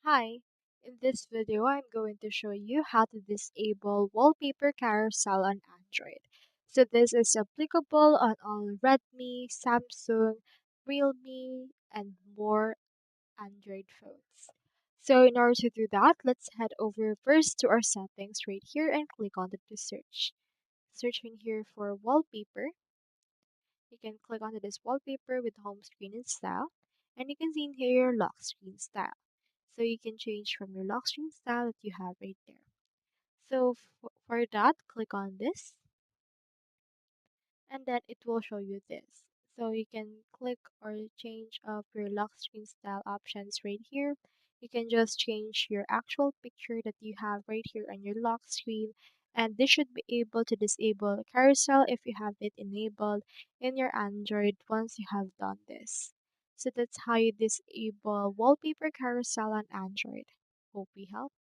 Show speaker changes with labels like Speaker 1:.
Speaker 1: Hi, in this video I'm going to show you how to disable Wallpaper Carousel on Android. So this is applicable on all Redmi, Samsung, Realme, and more Android phones. So in order to do that, let's head over first to our settings right here and click on the search. Search in here for wallpaper. You can click onto this wallpaper with home screen and style, and you can see in here your lock screen style. So you can change from your lock screen style that you have right there. So for that, click on this, and then it will show you this. So you can click or change up your lock screen style options right here. You can just change your actual picture that you have right here on your lock screen, and this should be able to disable carousel if you have it enabled in your Android once you have done this. So that's how you disable wallpaper carousel on Android. Hope we help.